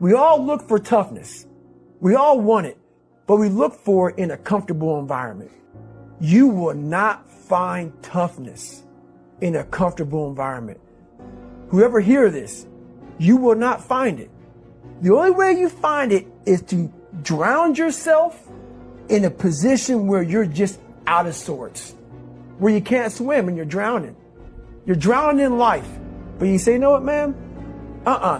We all look for toughness. We all want it, but we look for it in a comfortable environment. You will not find toughness in a comfortable environment. Whoever hear this, you will not find it. The only way you find it is to drown yourself in a position where you're just out of sorts, where you can't swim and you're drowning. You're drowning in life, but you say, you know what, man?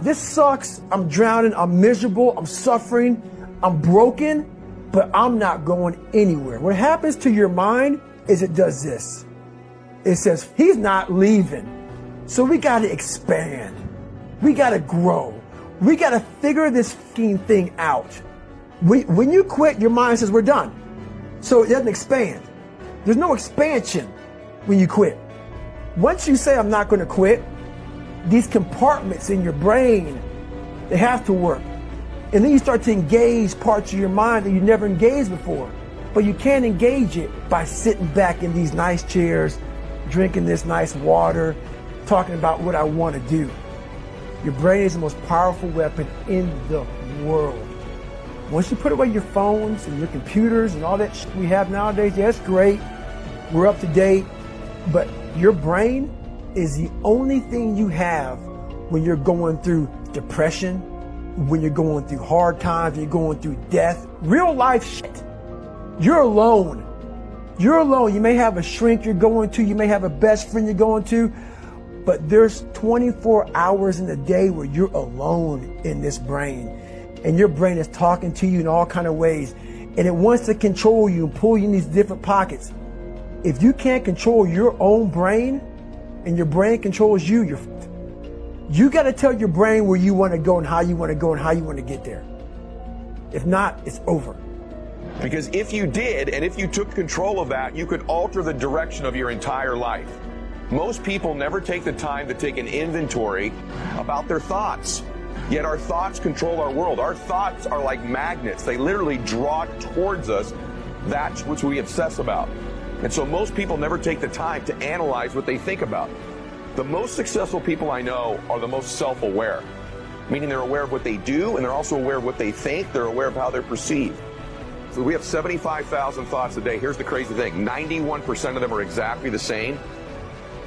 This sucks. I'm drowning. I'm miserable. I'm suffering. I'm broken, but I'm not going anywhere. What happens to your mind is it does this. It says, he's not leaving. So we got to expand. We got to grow. We got to figure this fucking thing out. When you quit, your mind says, we're done. So it doesn't expand. There's no expansion when you quit. Once you say, I'm not going to quit, these compartments in your brain, they have to work. And then you start to engage parts of your mind that you never engaged before. But you can't engage it by sitting back in these nice chairs, drinking this nice water, talking about what I want to do. Your brain is the most powerful weapon in the world. Once you put away your phones and your computers and all that shit we have nowadays, yeah, that's great. We're up to date. But your brain is the only thing you have when you're going through depression, when you're going through hard times, when you're going through death, real life shit. You're alone. You're alone. You may have a shrink you're going to, you may have a best friend you're going to, but there's 24 hours in a day where you're alone in this brain. And your brain is talking to you in all kinds of ways. And it wants to control you and pull you in these different pockets. If you can't control your own brain and your brain controls you, you're fucked. You got to tell your brain where you want to go and how you want to go and how you want to get there. If not, it's over. Because if you did, and if you took control of that, you could alter the direction of your entire life. Most people never take the time to take an inventory about their thoughts. Yet our thoughts control our world. Our thoughts are like magnets. They literally draw towards us that which we obsess about. And so most people never take the time to analyze what they think about. The most successful people I know are the most self-aware, meaning they're aware of what they do and they're also aware of what they think. They're aware of how they're perceived. So we have 75,000 thoughts a day. Here's the crazy thing. 91% of them are exactly the same.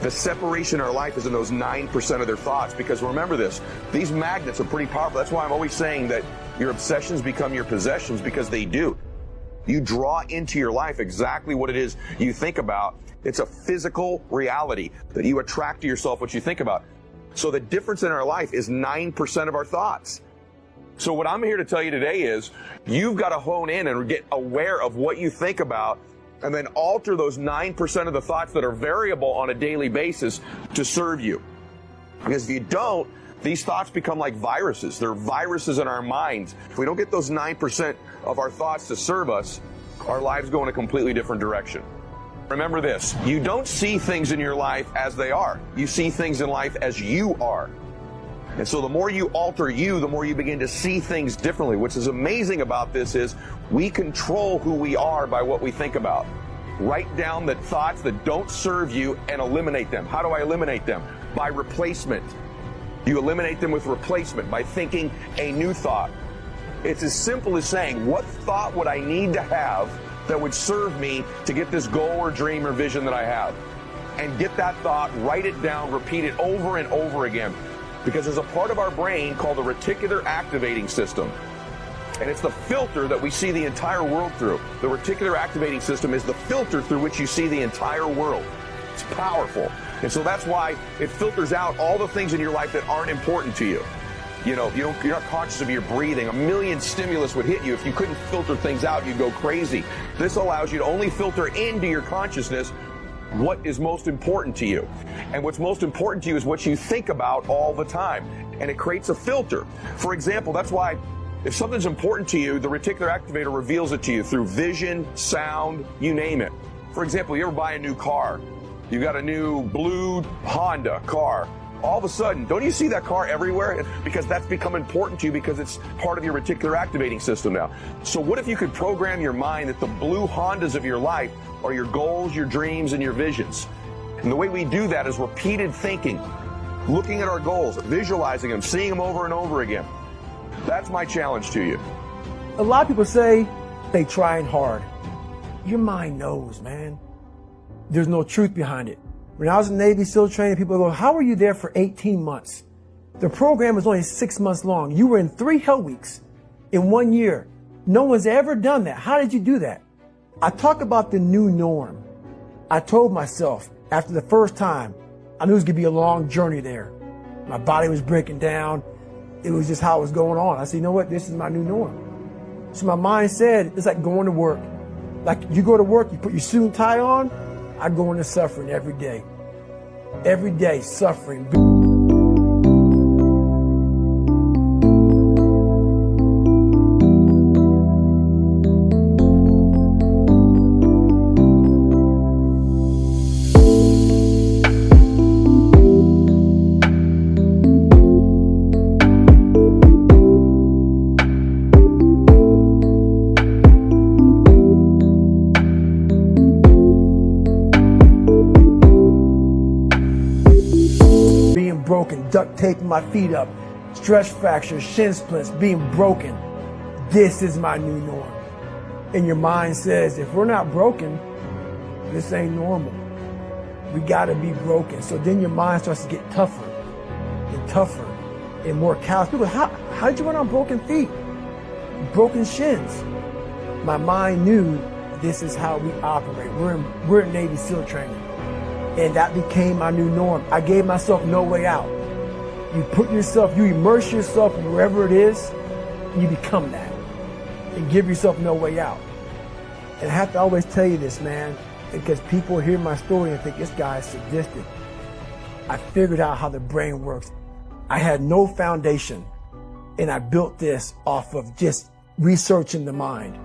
The separation in our life is in those 9% of their thoughts, because remember this, these magnets are pretty powerful. That's why I'm always saying that your obsessions become your possessions, because they do. You draw into your life exactly what it is you think about. It's a physical reality that you attract to yourself what you think about. So the difference in our life is 9% of our thoughts. So what I'm here to tell you today is you've got to hone in and get aware of what you think about, and then alter those 9% of the thoughts that are variable on a daily basis to serve you. Because if you don't, these thoughts become like viruses. They're viruses in our minds. If we don't get those 9% of our thoughts to serve us, our lives go in a completely different direction. Remember this, you don't see things in your life as they are. You see things in life as you are. And so the more you alter you, the more you begin to see things differently. What's is amazing about this is we control who we are by what we think about. Write down the thoughts that don't serve you and eliminate them. How do I eliminate them? By replacement. You eliminate them with replacement, by thinking a new thought. It's as simple as saying, what thought would I need to have that would serve me to get this goal or dream or vision that I have? And get that thought, write it down, repeat it over and over again. Because there's a part of our brain called the reticular activating system. And it's the filter that we see the entire world through. The reticular activating system is the filter through which you see the entire world. It's powerful. And so that's why it filters out all the things in your life that aren't important to you. You know, you're not conscious of your breathing. A million stimulus would hit you. If you couldn't filter things out, you'd go crazy. This allows you to only filter into your consciousness what is most important to you. And what's most important to you is what you think about all the time. And it creates a filter. For example, that's why if something's important to you, the reticular activator reveals it to you through vision, sound, you name it. For example, you ever buy a new car? You got a new blue Honda car. All of a sudden, don't you see that car everywhere? Because that's become important to you because it's part of your reticular activating system now. So what if you could program your mind that the blue Hondas of your life are your goals, your dreams, and your visions? And the way we do that is repeated thinking, looking at our goals, visualizing them, seeing them over and over again. That's my challenge to you. A lot of people say they trying hard. Your mind knows, man. There's no truth behind it. When I was in Navy SEAL training, people go, how were you there for 18 months? The program was only 6 months long. You were in 3 hell weeks in 1 year. No one's ever done that. How did you do that? I talk about the new norm. I told myself after the first time, I knew it was going to be a long journey there. My body was breaking down. It was just how it was going on. I said, you know what? This is my new norm. So my mind said, it's like going to work. Like you go to work, you put your suit and tie on. I go into suffering every day. Every day, suffering. Broken, duct taping my feet up, stress fractures, shin splints, being broken. This is my new norm. And your mind says, if we're not broken, this ain't normal. We gotta be broken. So then your mind starts to get tougher and tougher and more callous. People, how did you run on broken feet? Broken shins. My mind knew this is how we operate. We're in Navy SEAL training. And that became my new norm. I gave myself no way out. You immerse yourself wherever it is, and you become that. And give yourself no way out. And I have to always tell you this, man, because people hear my story and think this guy is sadistic. I figured out how the brain works. I had no foundation, and I built this off of just researching the mind.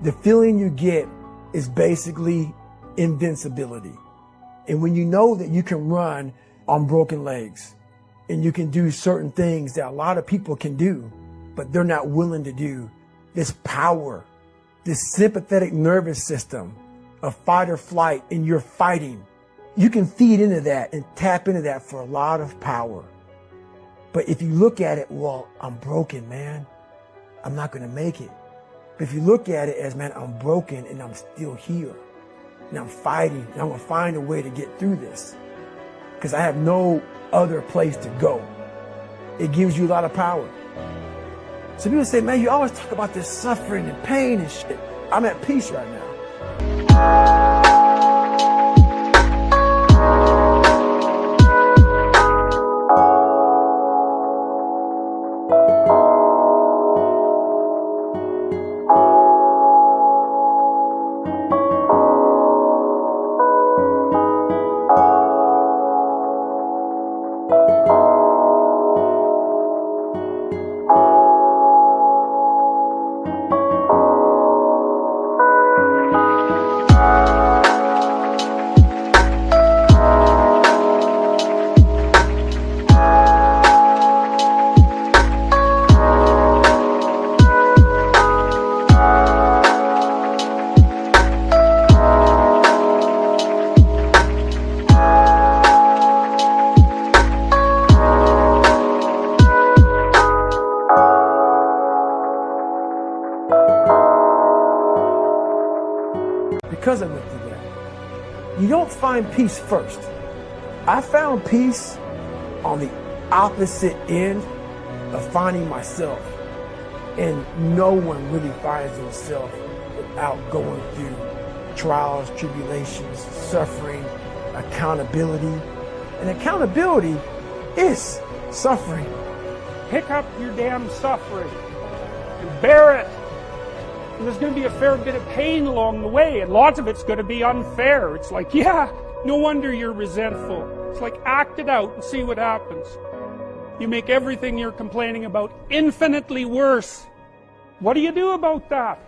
The feeling you get is basically invincibility. And when you know that you can run on broken legs and you can do certain things that a lot of people can do, but they're not willing to do, this power, this sympathetic nervous system of fight or flight, and you're fighting, you can feed into that and tap into that for a lot of power. But if you look at it, well, I'm broken, man. I'm not going to make it. But if you look at it as, man, I'm broken and I'm still here. And I'm fighting, and I'm going to find a way to get through this because I have no other place to go. It gives you a lot of power. So people say, man, you always talk about this suffering and pain and shit. I'm at peace right now. Because I went through that. You don't find peace first. I found peace on the opposite end of finding myself. And no one really finds themselves without going through trials, tribulations, suffering, accountability. And accountability is suffering. Pick up your damn suffering and bear it. And there's going to be a fair bit of pain along the way, and lots of it's going to be unfair. It's like, yeah, no wonder you're resentful. It's like, act it out and see what happens. You make everything you're complaining about infinitely worse. What do you do about that?